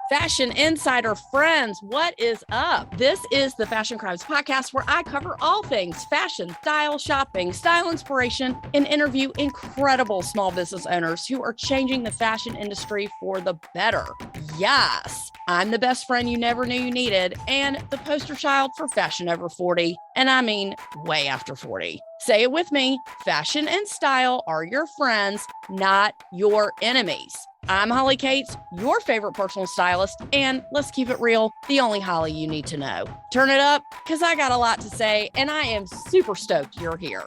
Fashion Insider friends, what is up? This is the Fashion Crimes podcast where I cover all things fashion, style, shopping, style inspiration, and interview incredible small business owners who are changing the fashion industry for the better. Yes, I'm the best friend you never knew you needed and the poster child for fashion over 40, and I mean way after 40. Say it with me, fashion and style are your friends, not your enemies. I'm Holly Cates, your favorite personal stylist, and let's keep it real, the only Holly you need to know. Turn it up, because I got a lot to say, and I am super stoked you're here.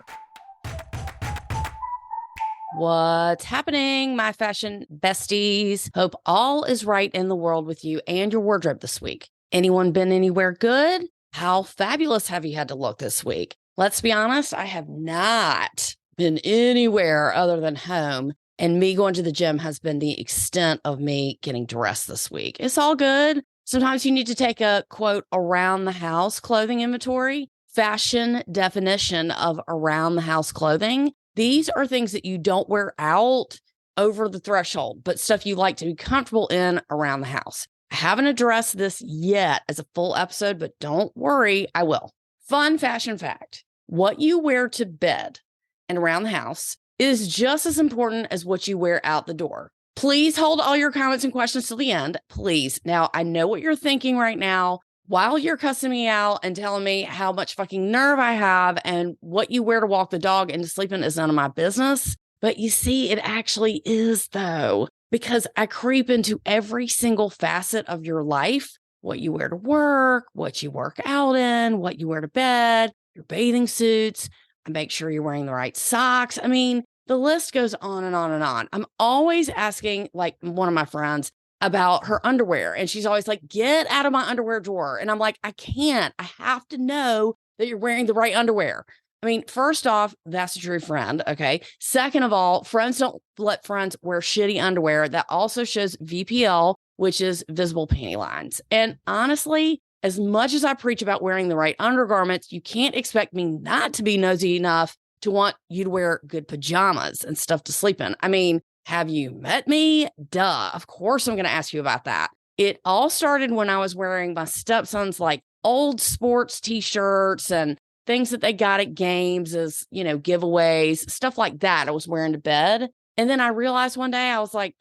What's happening, my fashion besties? Hope all is right in the world with you and your wardrobe this week. Anyone been anywhere good? How fabulous have you had to look this week? Let's be honest, I have not been anywhere other than home. And me going to the gym has been the extent of me getting dressed this week. It's all good. Sometimes you need to take a, quote, around the house clothing inventory. Fashion definition of around the house clothing. These are things that you don't wear out over the threshold, but stuff you like to be comfortable in around the house. I haven't addressed this yet as a full episode, but don't worry, I will. Fun fashion fact. What you wear to bed and around the house is just as important as what you wear out the door. Please hold all your comments and questions to the end, please. Now, I know what you're thinking right now while you're cussing me out and telling me how much fucking nerve I have and what you wear to walk the dog into sleeping is none of my business. But you see, it actually is though, because I creep into every single facet of your life, what you wear to work, what you work out in, what you wear to bed, your bathing suits. I make sure you're wearing the right socks. I mean, the list goes on and on and on. I'm always asking, like, one of my friends about her underwear, and she's always like, get out of my underwear drawer. And I'm like, I can't. I have to know that you're wearing the right underwear. I mean, first off, that's a true friend, okay? Second of all, friends don't let friends wear shitty underwear. That also shows VPL, which is visible panty lines. And honestly, as much as I preach about wearing the right undergarments, you can't expect me not to be nosy enough to want you to wear good pajamas and stuff to sleep in. I mean, have you met me? Duh. Of course I'm going to ask you about that. It all started when I was wearing my stepson's like old sports t-shirts and things that they got at games as, you know, giveaways, stuff like that I was wearing to bed. And then I realized one day I was like,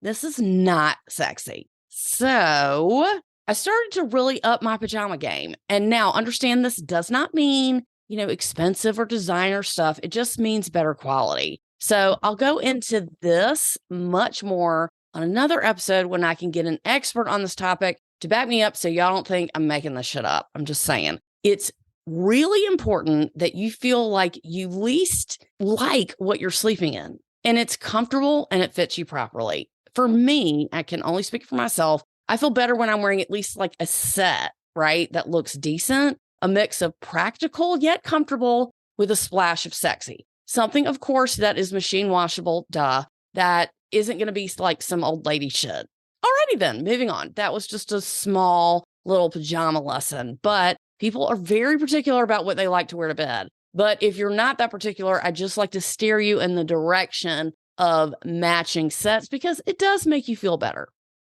this is not sexy. So I started to really up my pajama game. And now understand this does not mean, you know, expensive or designer stuff. It just means better quality. So I'll go into this much more on another episode when I can get an expert on this topic to back me up so y'all don't think I'm making this shit up. I'm just saying. It's really important that you feel like you least like what you're sleeping in and it's comfortable and it fits you properly. For me, I can only speak for myself. I feel better when I'm wearing at least like a set, right? That looks decent. A mix of practical yet comfortable with a splash of sexy. Something, of course, that is machine washable, that isn't going to be like some old lady shit. Alrighty then, moving on. That was just a small little pajama lesson, but people are very particular about what they like to wear to bed. But if you're not that particular, I just like to steer you in the direction of matching sets because it does make you feel better.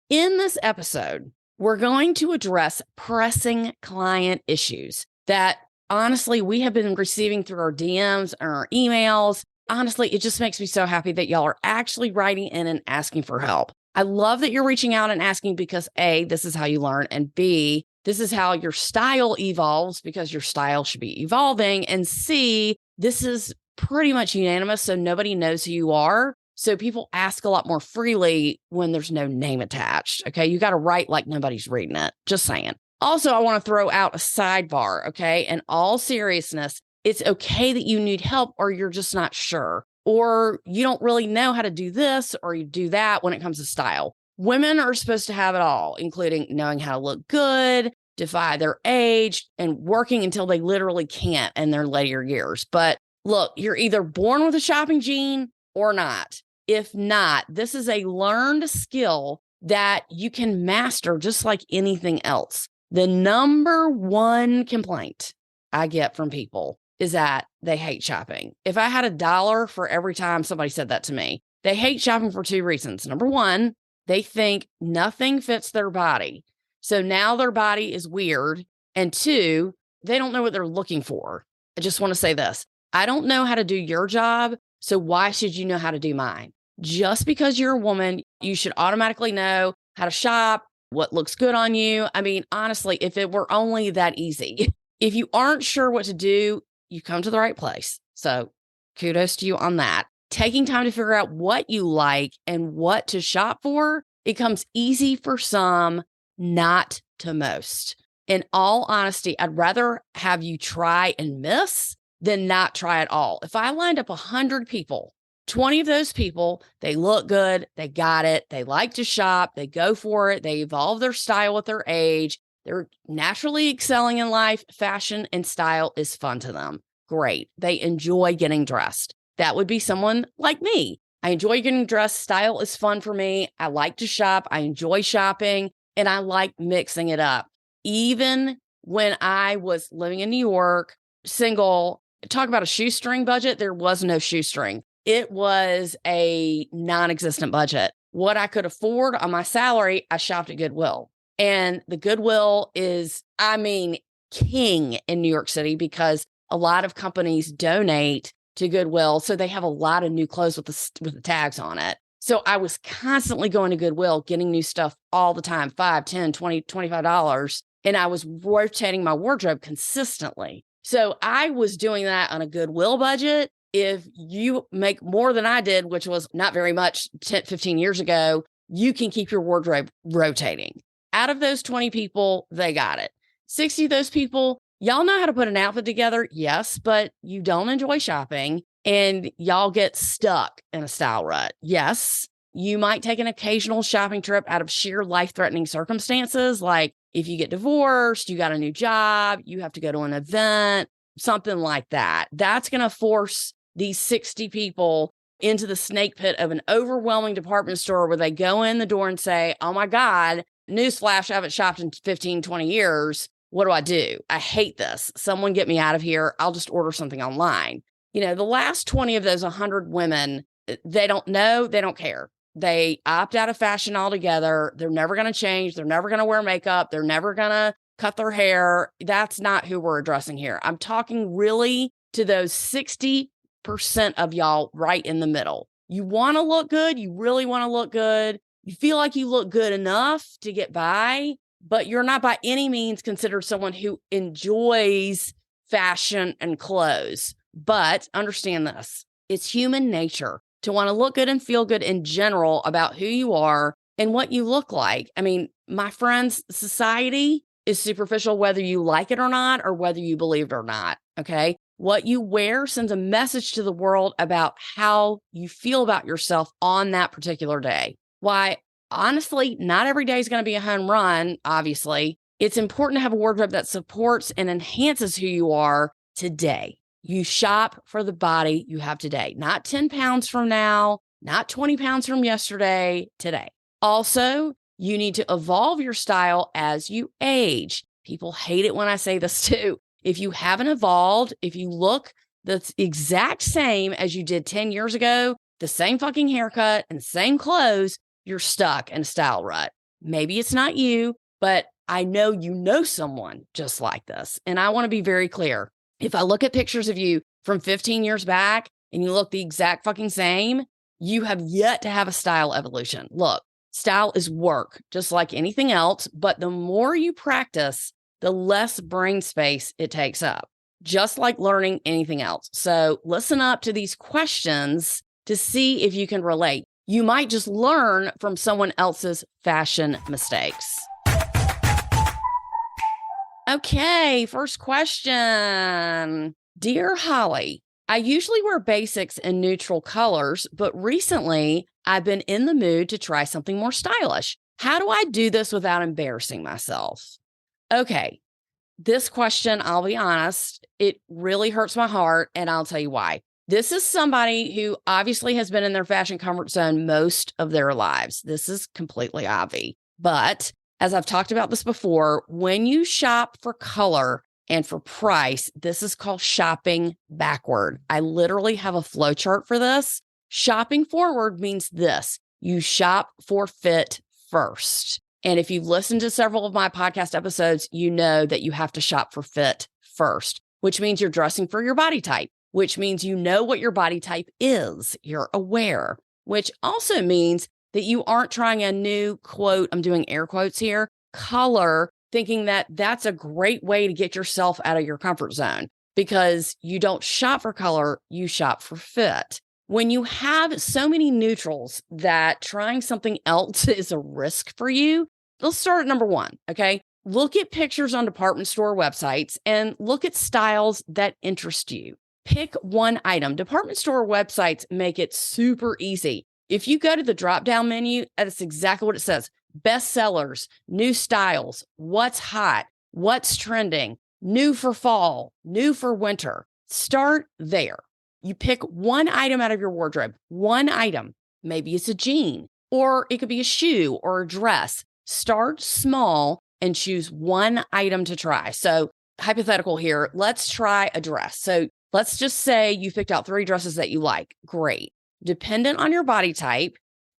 In this episode, we're going to address pressing client issues that honestly we have been receiving through our DMs or our emails. Honestly, it just makes me so happy that y'all are actually writing in and asking for help. I love that you're reaching out and asking because A, this is how you learn, and B, this is how your style evolves because your style should be evolving, and C, this is pretty much unanimous, so nobody knows who you are. So people ask a lot more freely when there's no name attached. Okay. You got to write like nobody's reading it. Just saying. Also, I want to throw out a sidebar. Okay. In all seriousness, it's okay that you need help or you're just not sure, or you don't really know how to do this or you do that when it comes to style. Women are supposed to have it all, including knowing how to look good, defy their age, and working until they literally can't in their later years. But look, you're either born with a shopping gene or not. If not, this is a learned skill that you can master just like anything else. The number one complaint I get from people is that they hate shopping. If I had $1 for every time somebody said that to me, they hate shopping for two reasons. Number one, They think nothing fits their body. So now their body is weird. And two, they don't know what they're looking for. I just want to say this. I don't know how to do your job. So why should you know how to do mine? Just because you're a woman, you should automatically know how to shop, what looks good on you. I mean, honestly, if it were only that easy, if you aren't sure what to do, you come to the right place. So kudos to you on that. Taking time to figure out what you like and what to shop for, it comes easy for some, not to most. In all honesty, I'd rather have you try and miss than not try at all. If I lined up 100 people, 20 of those people, they look good, they got it, they like to shop, they go for it, they evolve their style with their age, they're naturally excelling in life, fashion and style is fun to them. Great. They enjoy getting dressed. That would be someone like me. I enjoy getting dressed. Style is fun for me. I like to shop. I enjoy shopping, and I like mixing it up. Even when I was living in New York, single, talk about a shoestring budget, there was no shoestring. It was a non-existent budget. What I could afford on my salary, I shopped at Goodwill. And the Goodwill is, king in New York City because a lot of companies donate to Goodwill. So they have a lot of new clothes with the tags on it. So I was constantly going to Goodwill, getting new stuff all the time, $5, $10, $20, $25. And I was rotating my wardrobe consistently. So I was doing that on a Goodwill budget. If you make more than I did, which was not very much 10, 15 years ago, you can keep your wardrobe rotating. Out of those 20 people, they got it. 60 of those people, y'all know how to put an outfit together, yes, but you don't enjoy shopping and y'all get stuck in a style rut. Yes, you might take an occasional shopping trip out of sheer life-threatening circumstances, like if you get divorced, you got a new job, you have to go to an event, something like that. That's going to force these 60 people into the snake pit of an overwhelming department store where they go in the door and say, oh my God, newsflash, I haven't shopped in 15, 20 years. What do? I hate this. Someone get me out of here. I'll just order something online. The last 20 of those 100 women, they don't know. They don't care. They opt out of fashion altogether. They're never going to change. They're never going to wear makeup. They're never going to cut their hair. That's not who we're addressing here. I'm talking really to those 60% of y'all right in the middle. You want to look good. You really want to look good. You feel like you look good enough to get by, but you're not by any means considered someone who enjoys fashion and clothes. But understand this, it's human nature to want to look good and feel good in general about who you are and what you look like. I mean, my friends, society is superficial, whether you like it or not, or whether you believe it or not. Okay. What you wear sends a message to the world about how you feel about yourself on that particular day. Why, honestly, not every day is going to be a home run, obviously. It's important to have a wardrobe that supports and enhances who you are today. You shop for the body you have today, not 10 pounds from now, not 20 pounds from yesterday, today. Also, you need to evolve your style as you age. People hate it when I say this too. If you haven't evolved, if you look the exact same as you did 10 years ago, the same fucking haircut and same clothes, you're stuck in a style rut. Maybe it's not you, but I know you know someone just like this. And I want to be very clear. If I look at pictures of you from 15 years back and you look the exact fucking same, you have yet to have a style evolution. Look, style is work, just like anything else, but the more you practice, the less brain space it takes up, just like learning anything else. So listen up to these questions to see if you can relate. You might just learn from someone else's fashion mistakes. Okay, first question. Dear Holly, I usually wear basics in neutral colors, but recently I've been in the mood to try something more stylish. How do I do this without embarrassing myself? Okay, this question, I'll be honest, it really hurts my heart, and I'll tell you why. This is somebody who obviously has been in their fashion comfort zone most of their lives. This is completely obvious. But as I've talked about this before, when you shop for color and for price, this is called shopping backward. I literally have a flow chart for this. Shopping forward means this. you shop for fit first. And if you've listened to several of my podcast episodes, you know that you have to shop for fit first, which means you're dressing for your body type, which means you know what your body type is. You're aware, which also means that you aren't trying a new quote, I'm doing air quotes here, color, thinking that that's a great way to get yourself out of your comfort zone, because you don't shop for color, you shop for fit. When you have so many neutrals that trying something else is a risk for you, let's start at number one, okay? Look at pictures on department store websites and look at styles that interest you. Pick one item. Department store websites make it super easy. If you go to the drop-down menu, that's exactly what it says. Best sellers, new styles, what's hot, what's trending, new for fall, new for winter. Start there. You pick one item out of your wardrobe, one item. Maybe it's a jean, or it could be a shoe or a dress. Start small and choose one item to try. So hypothetical here, let's try a dress. So let's just say you picked out 3 dresses that you like. Great. Dependent on your body type,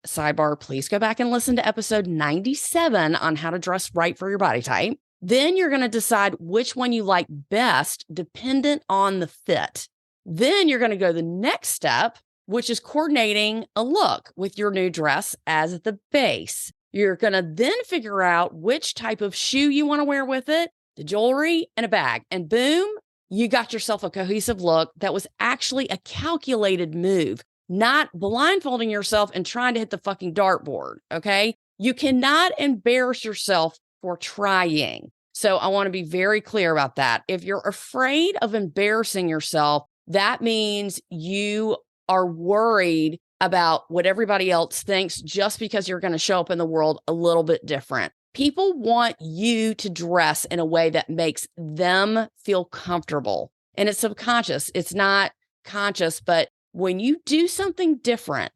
sidebar, please go back and listen to episode 97 on how to dress right for your body type. Then you're going to decide which one you like best, dependent on the fit. Then you're going to go the next step, which is coordinating a look with your new dress as the base. You're going to then figure out which type of shoe you want to wear with it, the jewelry, and a bag. And boom, you got yourself a cohesive look that was actually a calculated move, not blindfolding yourself and trying to hit the fucking dartboard, okay? You cannot embarrass yourself for trying. So I want to be very clear about that. If you're afraid of embarrassing yourself, that means you are worried about what everybody else thinks just because you're going to show up in the world a little bit different. People want you to dress in a way that makes them feel comfortable. And it's subconscious. It's not conscious, but when you do something different,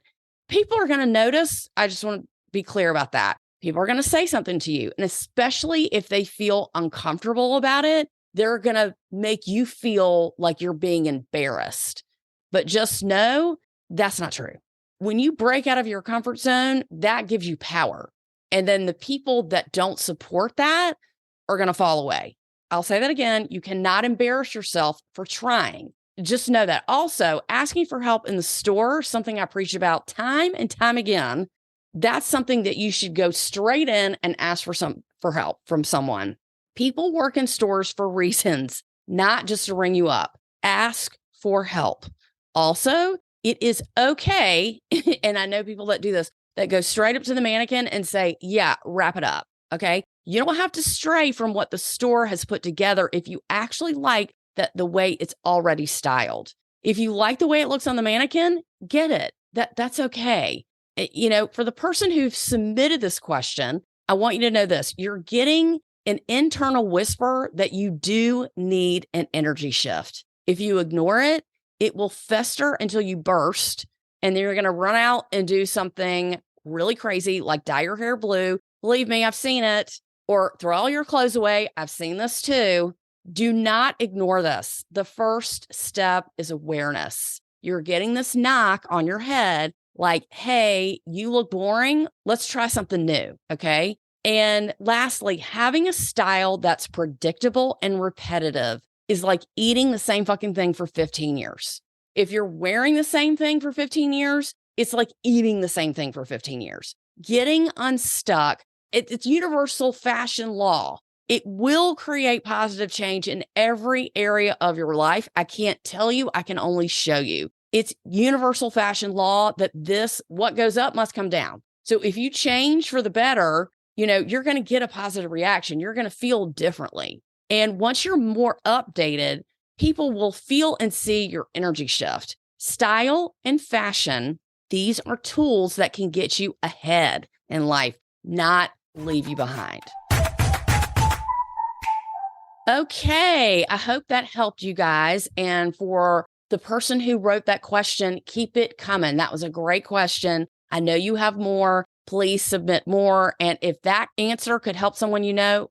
people are going to notice. I just want to be clear about that. People are going to say something to you. And especially if they feel uncomfortable about it, they're going to make you feel like you're being embarrassed. But just know that's not true. When you break out of your comfort zone, that gives you power. And then the people that don't support that are going to fall away. I'll say that again. You cannot embarrass yourself for trying. Just know that. Also, asking for help in the store, something I preach about time and time again, that's something that you should go straight in and ask for help from someone. People work in stores for reasons, not just to ring you up. Ask for help. Also, it is okay, and I know people that do this, that go straight up to the mannequin and say, yeah, wrap it up, okay? You don't have to stray from what the store has put together if you actually like that the way it's already styled. If you like the way it looks on the mannequin, get it. That's okay. For the person who submitted this question, I want you to know this. You're getting an internal whisper that you do need an energy shift. If you ignore it, it will fester until you burst, and then you're going to run out and do something really crazy like dye your hair blue. Believe me, I've seen it. Or throw all your clothes away. I've seen this too. Do not ignore this. The first step is awareness. You're getting this knock on your head like, hey, you look boring. Let's try something new, okay? And lastly, having a style that's predictable and repetitive is like eating the same fucking thing for 15 years. If you're wearing the same thing for 15 years, it's like eating the same thing for 15 years. Getting unstuck, it's universal fashion law. It will create positive change in every area of your life. I can't tell you, I can only show you. It's universal fashion law that what goes up must come down. So if you change for the better, you're going to get a positive reaction. You're going to feel differently. And once you're more updated, people will feel and see your energy shift. Style and fashion, these are tools that can get you ahead in life, not leave you behind. Okay, I hope that helped you guys. And for the person who wrote that question, keep it coming. That was a great question. I know you have more. Please submit more. And if that answer could help someone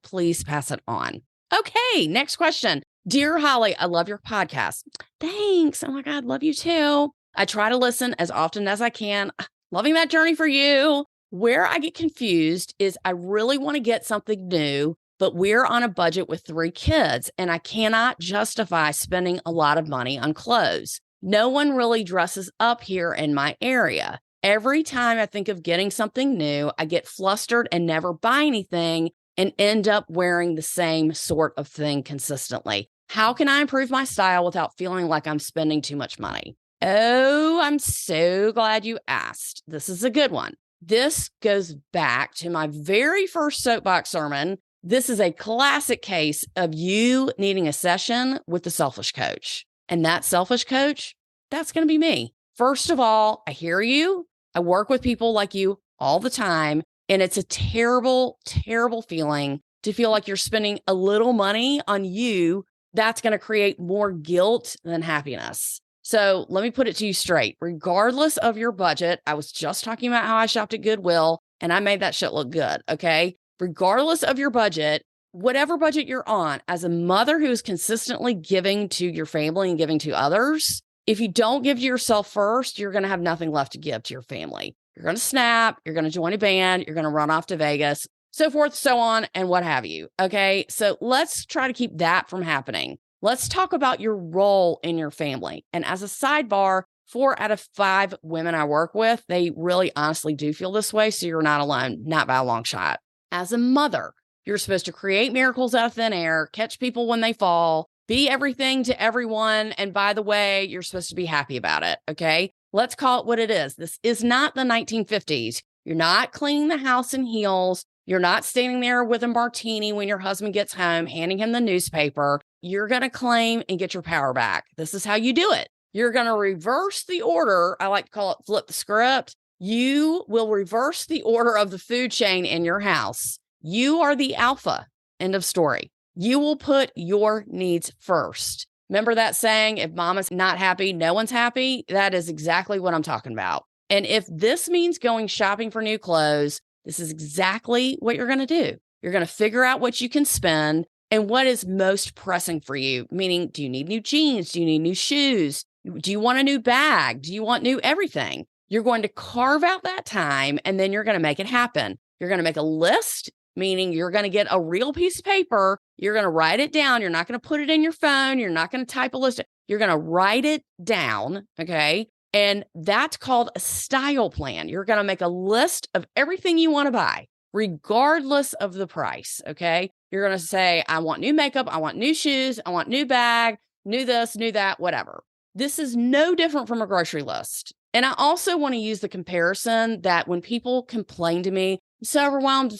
please pass it on. Okay, next question. Dear Holly, I love your podcast. Thanks. Oh my God, love you too. I try to listen as often as I can. Loving that journey for you. Where I get confused is I really want to get something new, but we're on a budget with 3 kids, and I cannot justify spending a lot of money on clothes. No one really dresses up here in my area. Every time I think of getting something new, I get flustered and never buy anything and end up wearing the same sort of thing consistently. How can I improve my style without feeling like I'm spending too much money? Oh, I'm so glad you asked. This is a good one. This goes back to my very first soapbox sermon. This is a classic case of you needing a session with the selfish coach. And that selfish coach, that's going to be me. First of all, I hear you. I work with people like you all the time. And it's a terrible, terrible feeling to feel like you're spending a little money on you. That's going to create more guilt than happiness. So let me put it to you straight. Regardless of your budget, I was just talking about how I shopped at Goodwill and I made that shit look good. Okay. Regardless of your budget, whatever budget you're on, as a mother who is consistently giving to your family and giving to others, if you don't give to yourself first, you're going to have nothing left to give to your family. You're going to snap, you're going to join a band, you're going to run off to Vegas, so forth, so on, and what have you. Okay. So let's try to keep that from happening. Let's talk about your role in your family. And as a sidebar, 4 out of 5 women I work with, they really honestly do feel this way. So you're not alone, not by a long shot. As a mother, you're supposed to create miracles out of thin air, catch people when they fall, be everything to everyone. And by the way, you're supposed to be happy about it. Okay. Let's call it what it is. This is not the 1950s. You're not cleaning the house in heels. You're not standing there with a martini when your husband gets home, handing him the newspaper. You're going to claim and get your power back. This is how you do it. You're going to reverse the order. I like to call it flip the script. You will reverse the order of the food chain in your house. You are the alpha. End of story. You will put your needs first. Remember that saying, if mama's not happy, no one's happy? That is exactly what I'm talking about. And if this means going shopping for new clothes, this is exactly what you're going to do. You're going to figure out what you can spend and what is most pressing for you. Meaning, do you need new jeans? Do you need new shoes? Do you want a new bag? Do you want new everything? You're going to carve out that time and then you're going to make it happen. You're going to make a list, meaning you're going to get a real piece of paper. You're going to write it down. You're not going to put it in your phone. You're not going to type a list. You're going to write it down. Okay. And that's called a style plan. You're going to make a list of everything you want to buy, regardless of the price. Okay. You're going to say, I want new makeup. I want new shoes. I want new bag, new this, new that, whatever. This is no different from a grocery list. And I also want to use the comparison that when people complain to me, I'm so overwhelmed,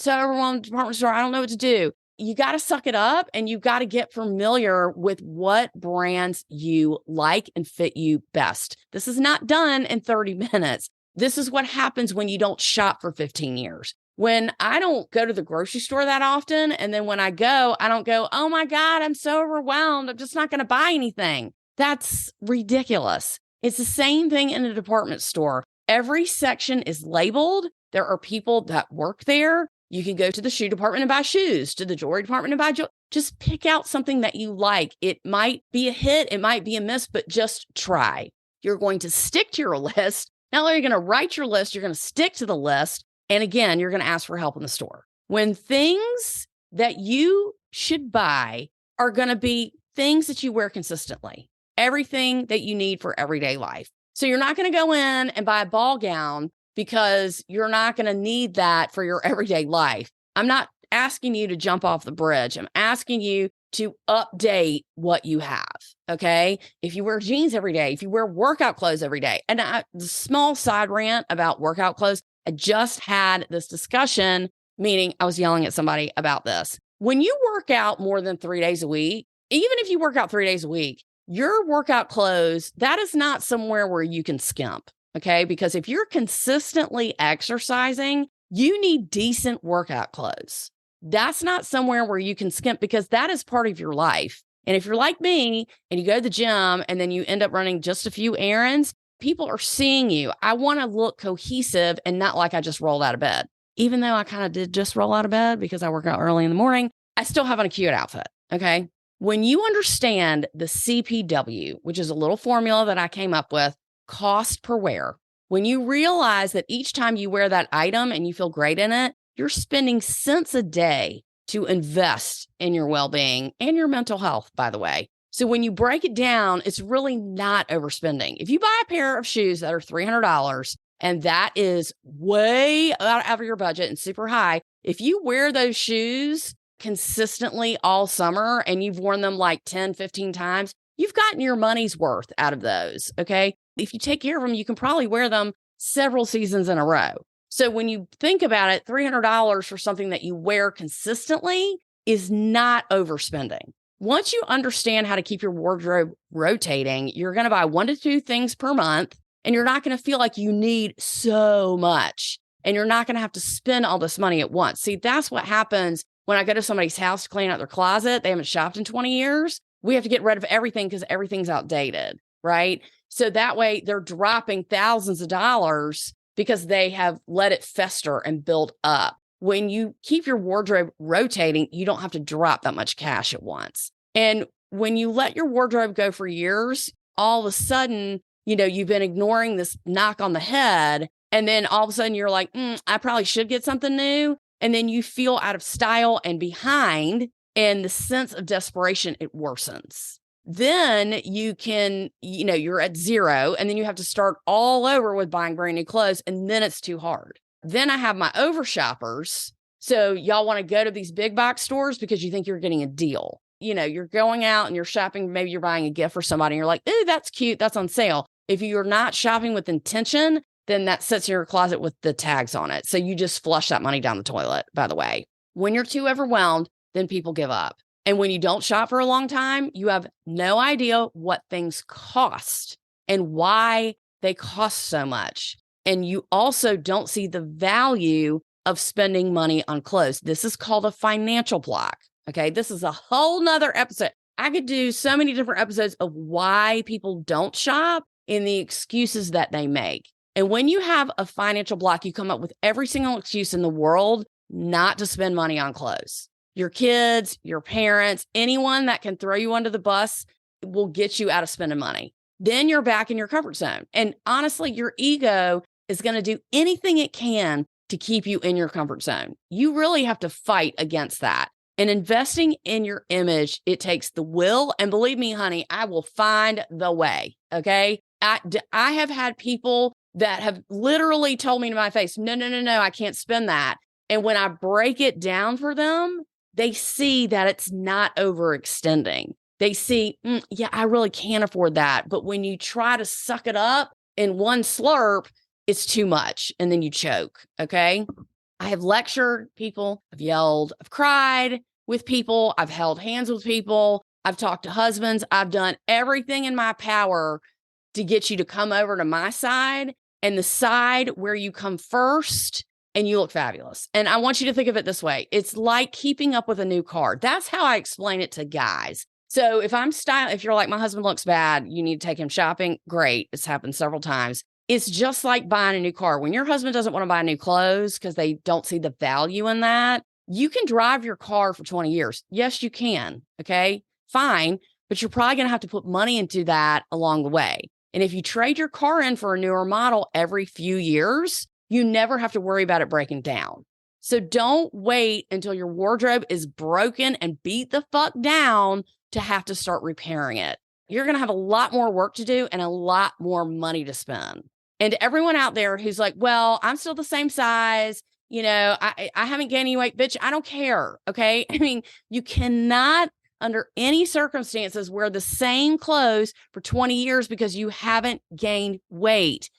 department store, I don't know what to do. You got to suck it up and you got to get familiar with what brands you like and fit you best. This is not done in 30 minutes. This is what happens when you don't shop for 15 years. When I don't go to the grocery store that often, and then when I go, I don't go, oh my God, I'm so overwhelmed. I'm just not going to buy anything. That's ridiculous. It's the same thing in a department store. Every section is labeled. There are people that work there. You can go to the shoe department and buy shoes, to the jewelry department and buy jewelry. Just pick out something that you like. It might be a hit, it might be a miss, but just try. You're going to stick to your list. Not only are you going to write your list, you're going to stick to the list. And again, you're going to ask for help in the store. When things that you should buy are going to be things that you wear consistently, everything that you need for everyday life. So you're not going to go in and buy a ball gown because you're not going to need that for your everyday life. I'm not asking you to jump off the bridge. I'm asking you to update what you have. Okay. If you wear jeans every day, if you wear workout clothes every day, and the small side rant about workout clothes, I just had this discussion, meaning I was yelling at somebody about this. When you work out more than 3 days a week, even if you work out 3 days a week, your workout clothes, that is not somewhere where you can skimp. Okay. Because if you're consistently exercising, you need decent workout clothes. That's not somewhere where you can skimp because that is part of your life. And if you're like me and you go to the gym and then you end up running just a few errands, people are seeing you. I want to look cohesive and not like I just rolled out of bed. Even though I kind of did just roll out of bed because I work out early in the morning, I still have on a cute outfit. Okay. When you understand the CPW, which is a little formula that I came up with, cost per wear, When you realize that each time you wear that item and you feel great in it, you're spending cents a day to invest in your well-being and your mental health, by the way. So when you break it down, it's really not overspending. If you buy a pair of shoes that are $300 and that is way out of your budget and super high, if you wear those shoes consistently all summer and you've worn them like 10, 15 times, you've gotten your money's worth out of those, okay? If you take care of them, you can probably wear them several seasons in a row. So when you think about it, $300 for something that you wear consistently is not overspending. Once you understand how to keep your wardrobe rotating, you're going to buy 1 to 2 things per month, and you're not going to feel like you need so much, and you're not going to have to spend all this money at once. See, that's what happens when I go to somebody's house to clean out their closet. They haven't shopped in 20 years. We have to get rid of everything because everything's outdated, right? So that way they're dropping thousands of dollars because they have let it fester and build up. When you keep your wardrobe rotating, you don't have to drop that much cash at once. And when you let your wardrobe go for years, all of a sudden, you've been ignoring this knock on the head. And then all of a sudden you're like, I probably should get something new. And then you feel out of style and behind, and the sense of desperation, it worsens. Then you can, you're at zero, and then you have to start all over with buying brand new clothes, and then it's too hard. Then I have my over shoppers. So y'all want to go to these big box stores because you think you're getting a deal. You're going out and you're shopping. Maybe you're buying a gift for somebody and you're like, ooh, that's cute. That's on sale. If you're not shopping with intention, then that sits in your closet with the tags on it. So you just flush that money down the toilet, by the way. When you're too overwhelmed, then people give up. And when you don't shop for a long time, you have no idea what things cost and why they cost so much. And you also don't see the value of spending money on clothes. This is called a financial block. Okay. This is a whole nother episode. I could do so many different episodes of why people don't shop and the excuses that they make. And when you have a financial block, you come up with every single excuse in the world not to spend money on clothes. Your kids, your parents, anyone that can throw you under the bus will get you out of spending money. Then you're back in your comfort zone. And honestly, your ego is going to do anything it can to keep you in your comfort zone. You really have to fight against that. And investing in your image, it takes the will. And believe me, honey, I will find the way. Okay. I have had people that have literally told me to my face, no, I can't spend that. And when I break it down for them, they see that it's not overextending. They see, yeah, I really can't afford that. But when you try to suck it up in one slurp, it's too much. And then you choke. Okay. I have lectured people, I've yelled, I've cried with people, I've held hands with people, I've talked to husbands, I've done everything in my power to get you to come over to my side, and the side where you come first and you look fabulous. And I want you to think of it this way. It's like keeping up with a new car. That's how I explain it to guys. So if you're like, my husband looks bad, you need to take him shopping. Great. It's happened several times. It's just like buying a new car. When your husband doesn't want to buy new clothes because they don't see the value in that, you can drive your car for 20 years. Yes, you can. Okay, fine. But you're probably going to have to put money into that along the way. And if you trade your car in for a newer model every few years, you never have to worry about it breaking down. So don't wait until your wardrobe is broken and beat the fuck down to have to start repairing it. You're going to have a lot more work to do and a lot more money to spend. And to everyone out there who's like, well, I'm still the same size. I haven't gained any weight. Bitch, I don't care. Okay. I mean, you cannot under any circumstances wear the same clothes for 20 years because you haven't gained weight.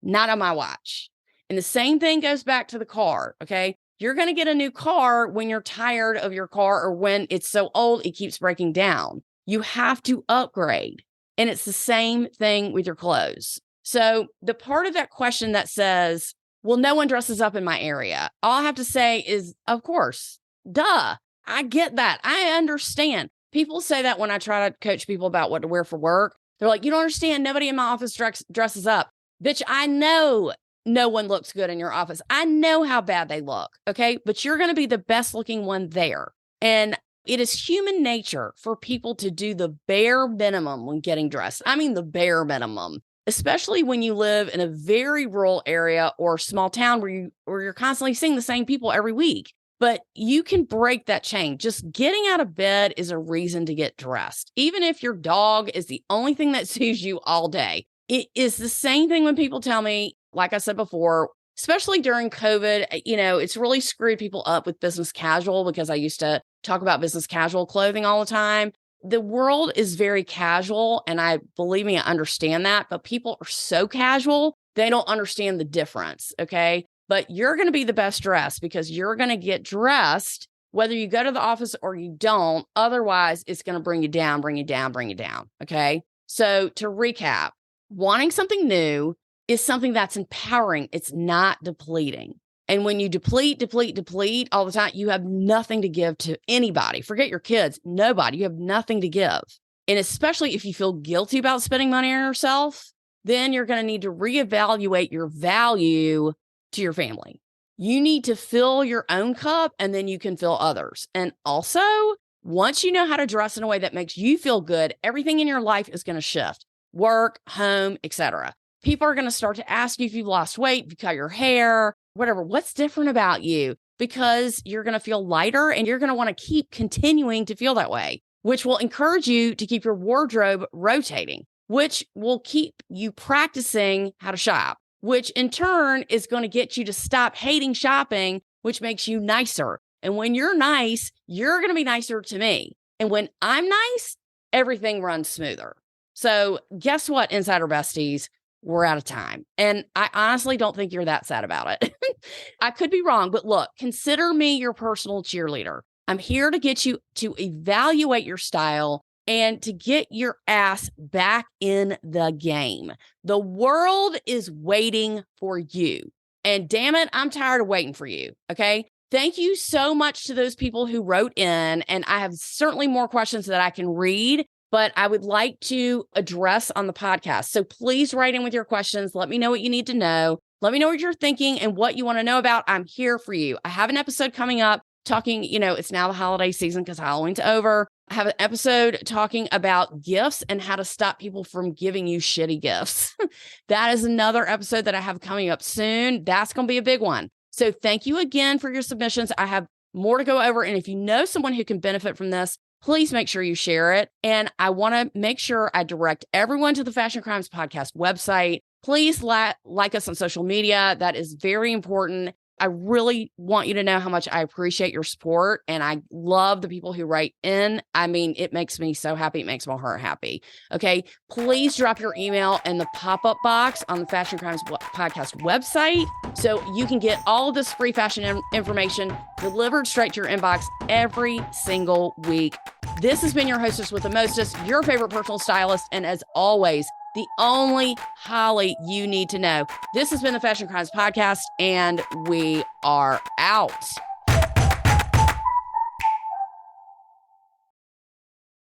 Not on my watch. And the same thing goes back to the car. Okay. You're going to get a new car when you're tired of your car or when it's so old, it keeps breaking down. You have to upgrade. And it's the same thing with your clothes. So the part of that question that says, well, no one dresses up in my area. All I have to say is, of course, duh. I get that. I understand. People say that when I try to coach people about what to wear for work. They're like, you don't understand. Nobody in my office dresses up. Bitch, I know no one looks good in your office. I know how bad they look. Okay. But you're going to be the best looking one there. And it is human nature for people to do the bare minimum when getting dressed. I mean, the bare minimum. especially when you live in a very rural area or small town where you're constantly seeing the same people every week. But you can break that chain. Just getting out of bed is a reason to get dressed. Even if your dog is the only thing that sees you all day. It is the same thing when people tell me, like I said before, especially during COVID, it's really screwed people up with business casual because I used to talk about business casual clothing all the time. The world is very casual, and believe me, I understand that, but people are so casual, they don't understand the difference, okay? But you're going to be the best dressed because you're going to get dressed whether you go to the office or you don't. Otherwise, it's going to bring you down, bring you down, bring you down, okay? So to recap, wanting something new is something that's empowering. It's not depleting. And when you deplete all the time, you have nothing to give to anybody. Forget your kids, nobody. You have nothing to give. And especially if you feel guilty about spending money on yourself, then you're going to need to reevaluate your value to your family. You need to fill your own cup and then you can fill others. And also, once you know how to dress in a way that makes you feel good, everything in your life is going to shift. Work, home, etc. People are going to start to ask you if you've lost weight, if you cut your hair, whatever. What's different about you? Because you're going to feel lighter and you're going to want to keep continuing to feel that way, which will encourage you to keep your wardrobe rotating, which will keep you practicing how to shop, which in turn is going to get you to stop hating shopping, which makes you nicer. And when you're nice, you're going to be nicer to me. And when I'm nice, everything runs smoother. So guess what, Insider Besties? We're out of time. And I honestly don't think you're that sad about it. I could be wrong, but look, consider me your personal cheerleader. I'm here to get you to evaluate your style and to get your ass back in the game. The world is waiting for you. And damn it, I'm tired of waiting for you. Okay. Thank you so much to those people who wrote in. And I have certainly more questions that I can read, but I would like to address on the podcast. So please write in with your questions. Let me know what you need to know. Let me know what you're thinking and what you want to know about. I'm here for you. I have an episode coming up talking, it's now the holiday season because Halloween's over. I have an episode talking about gifts and how to stop people from giving you shitty gifts. That is another episode that I have coming up soon. That's going to be a big one. So thank you again for your submissions. I have more to go over. And if you know someone who can benefit from this, please make sure you share it. And I want to make sure I direct everyone to the Fashion Crimes Podcast website. Please like us on social media. That is very important. I really want you to know how much I appreciate your support. And I love the people who write in. I mean, it makes me so happy. It makes my heart happy. Okay. Please drop your email in the pop-up box on the Fashion Crimes Podcast website so you can get all of this free fashion information delivered straight to your inbox every single week. This has been your hostess with the mostest, your favorite personal stylist. And as always, the only Holly you need to know. This has been the Fashion Crimes Podcast, and we are out.